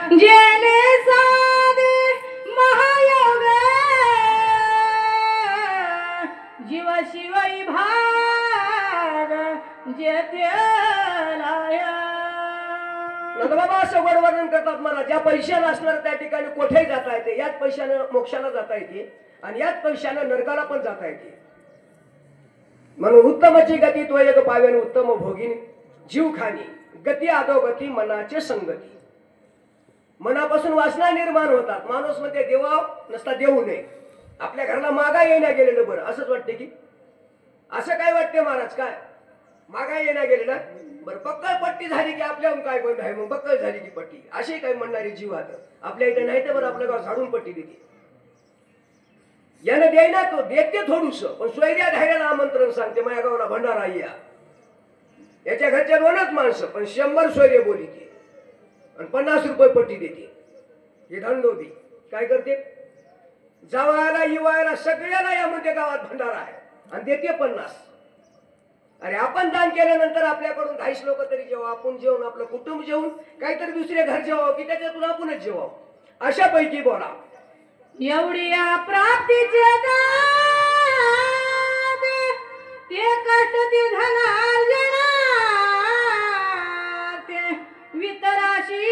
जेने साधे महायोग जीव शिवई भाग जेतेलाय. बाबा सगळं वर्णन करतात मला ज्या पैशाला असणार त्या ठिकाणी कोठेही जाता येते, याच पैशानं मोक्षाला जाता येते आणि याच पैशानं नरकाला पण जाता येते. म्हणून उत्तमची गती तो एक पावेन उत्तम भोगीन जीव खाणी गती अधोगती मनाचे संगती. मनापासून वासना निर्माण होतात. माणूस म्हणते देवा नसता देऊ नये, आपल्या घराला मागा येण्या गेलेलं बरं असंच वाटते की असं काय वाटते महाराज? काय मागा येण्या गेलेलं बरं? पक्कळ पट्टी झाली की आपल्याहून काय बंद आहे मग? पक्कळ झाली की पट्टी अशी काय म्हणणारी जीव आता आपल्या इथे नाही तर बरं आपलं गाव झाडून पट्टी देते. यानं द्यायला तो देते थोडूस पण स्वैर्या धायला आमंत्रण सांगते माझ्या गावाला भंडारा या. याच्या घरच्या 2च माणसं पण 100 स्वैर्य बोलीते आणि 50 रुपये पट्टी देते. हे धंदोबी काय करते? जावायला युवायला सगळ्याला या म्हणते गावात भंडारा आहे आणि देते 50. अरे आपण दान केल्यानंतर आपल्याकडून 20 लोक तरी जेव्हा आपण जेवून आपलं कुटुंब जेवून काहीतरी दुसरे घर जेवावं की त्याच्यातून आपणच जेवावं अशा पैकी बोला. एवढी या प्राप्तीचे दाद ते कष्ट ते धनार्जनाते वितराशी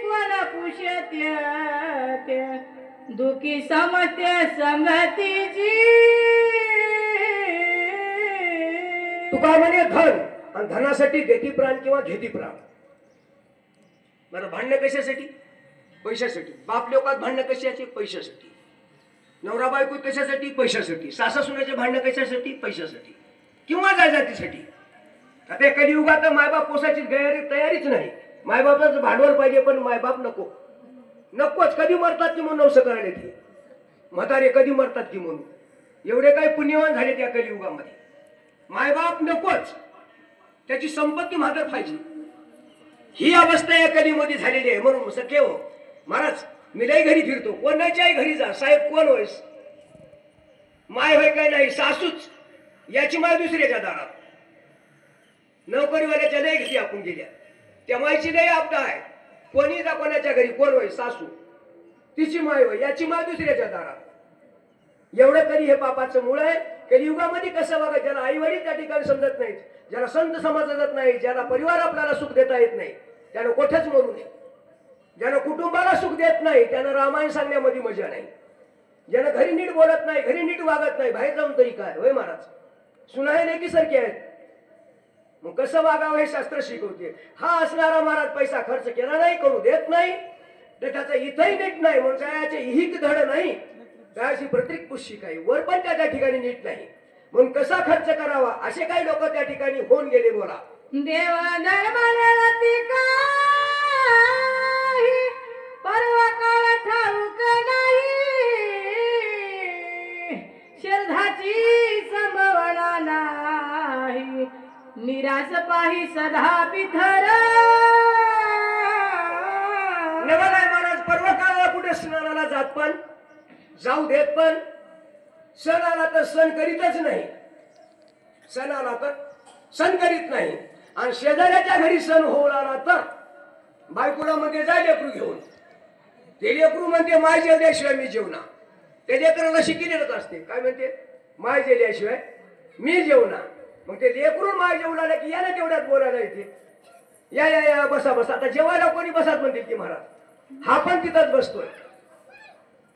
कोण पुष्यते ते दुखी समते संगतीची. तुका म्हणे धन आणि धनासाठी देती प्राण किंवा घेती प्राण. बरं भांडणं कशासाठी? पैशासाठी. बाप लोकात भांडणं कशाची? पैशासाठी. नवरा बायको कशासाठी? पैशासाठी. सासा सुनेचे भांडणं कशासाठी? पैशासाठी किंवा जातीसाठी. आता कलियुगात मायबाप पोसायची तयारीच नाही. मायबापाचं भांडवल पाहिजे पण मायबाप नको. नकोच. कधी मरतात की म्हणून नवसं करायला की म्हातारे कधी मरतात की म्हणून. एवढे काही पुण्यवान झाले त्या कलियुगामध्ये. मायबाप नकोच, त्याची संपत्ती मात्र पाहिजे. ही अवस्था या कलीमध्ये झालेली आहे. म्हणून सख्य हो महाराज मी लई घरी फिरतो. कोणाच्याही घरी जा साहेब कोण होयस? माय होय काय नाही सासूच. याची माय दुसऱ्याच्या दारात. नोकरीवाल्याच्या लई घरी आपण गेल्या त्या मायची लई आपदा आहे. कोणी जा कोणाच्या घरी कोण होय? सासू. तिची माय होय याची माय दुसऱ्याच्या दारात. एवढं तरी हे पापाचं मूळ आहे. कलियुगामध्ये कसं बघा ज्याला आई वडील त्या ठिकाणी समजत नाहीत, ज्याला संत समजत नाही, ज्याला परिवार आपल्याला सुख देता येत नाही त्यानं कोठेच मरू नये. ज्यानं कुटुंबाला सुख देत नाही त्यानं रामायण सांगण्यामध्ये मजा नाही. ज्यानं घरी नीट बोलत नाही, घरी नीट वागत नाही, बाहेर जाऊन तरी काय होय महाराज? सुनाय लेकी सारखी आहेत. मग कसं वागावं हे शास्त्र शिकवते. हा असणारा महाराज पैसा खर्च केला नाही, करू देत नाही, त्याचा इथंही नीट नाही म्हणून याचे इहिक धड नाही. त्याची प्रत्येक पुष्टी काही वर पण त्या ठिकाणी नीट नाही म्हणून कसा खर्च करावा असे काही लोक त्या ठिकाणी होऊन गेले. बोला देवा दरबाराती काही परवा काळ ठाऊक नाही, श्रद्धाची संभवना नाही, निराश पाही सदा पिथर. नवा नाही महाराज परवा काळाला कुठे स्नानाला जात पण जाऊ देत पण सण आला तर सण करीतच नाही. सण आला तर सण करीत नाही आणि शेजाऱ्याच्या घरी सण होऊन आला तर बायकोला म्हणते जा लेकरू घेऊन. ते लेकरू म्हणते माय जेवल्याशिवाय मी जेवणार. ते लेकराला शिकलेलंच असते. काय म्हणते? माय जेवल्याशिवाय मी जेवणार. मग ते लेकरून माय जेवून आलं की याला तेवढ्यात बोलायला येते. या या या बसा बसा. आता जेवायला कोणी बसात म्हणते की महाराज. हा पण तिथंच बसतोय.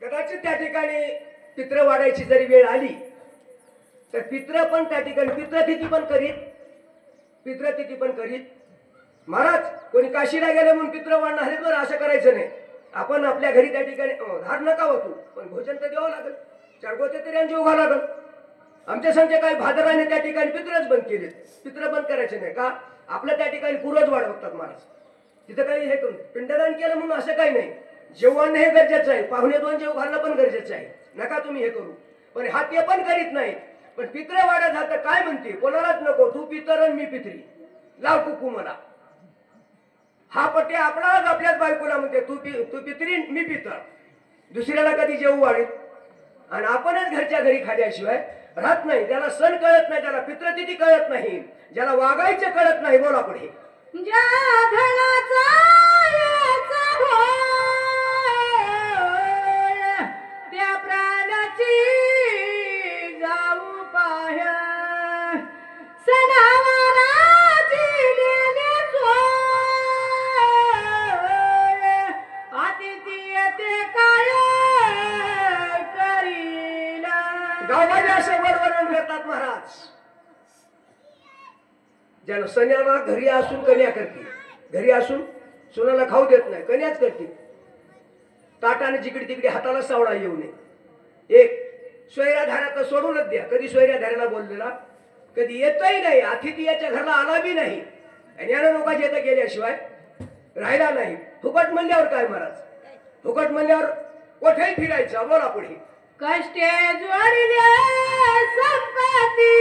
कदाचित त्या ठिकाणी पित्र वाढायची जरी वेळ आली तर पित्र पण त्या ठिकाणी पित्रतिथी पण करीत. महाराज कोणी काशीला गेले म्हणून पित्र वाढणार आहे बरं असं करायचं नाही. आपण आपल्या घरी त्या ठिकाणी धार नका होतो पण भोजन तर द्यावं लागेल. 4 गोते तरी यांची उघा लागेल. आमच्या संख्या काही भादराने त्या ठिकाणी पित्रच बंद केले. पित्र बंद करायचे नाही का? आपल्या त्या ठिकाणी पूर्वज वाढ बघतात महाराज. तिथं काही हे करून पिंडदान केलं म्हणून असं काही नाही. जेवण हे गरजेचं आहे. पाहुणे 2 जेव घालणं पण गरजेचं आहे. नका तुम्ही हे करू पण हा ते पण करीत नाही. पण पित्र वाढत झालं काय म्हणते? कोणालाच नको. तू पितर आणि मी पित्री लाव कुकू मला. हा पट्टे आपणालाच आपल्याच बायकोला म्हणते तू पित्री मी पितर. दुसऱ्याला कधी जेवू वाढेल आणि आपणच घरच्या घरी खाल्याशिवाय राहत नाही. ज्याला सण कळत नाही, ज्याला पित्रतिथी कळत नाही, ज्याला वागायचं कळत नाही. बोला पुढे. ज्या धनाचा याचा गावाने असं वर्णन करतात महाराज. ज्यानं सण्याला घरी असून कन्या करते, घरी असून सुनाला खाऊ देत नाही, कन्याच करते. ताटाने जिकडे तिकडे हाताला सावळा येऊ नये. एक सोयऱ्याधाऱ्याचं सोडूनच द्या. कधी सोयऱ्याधाऱ्याला बोललेला, कधी येतही नाही, अतिथी याच्या घरला आला बी नाही, आणि यानं लोकांच्या इथं गेल्याशिवाय राहिला नाही. फुकट म्हणल्यावर काय महाराज, फुकट म्हणल्यावर कोठेही फिरायचं. बोला पुढे. कष्टे जोडले संपत्ती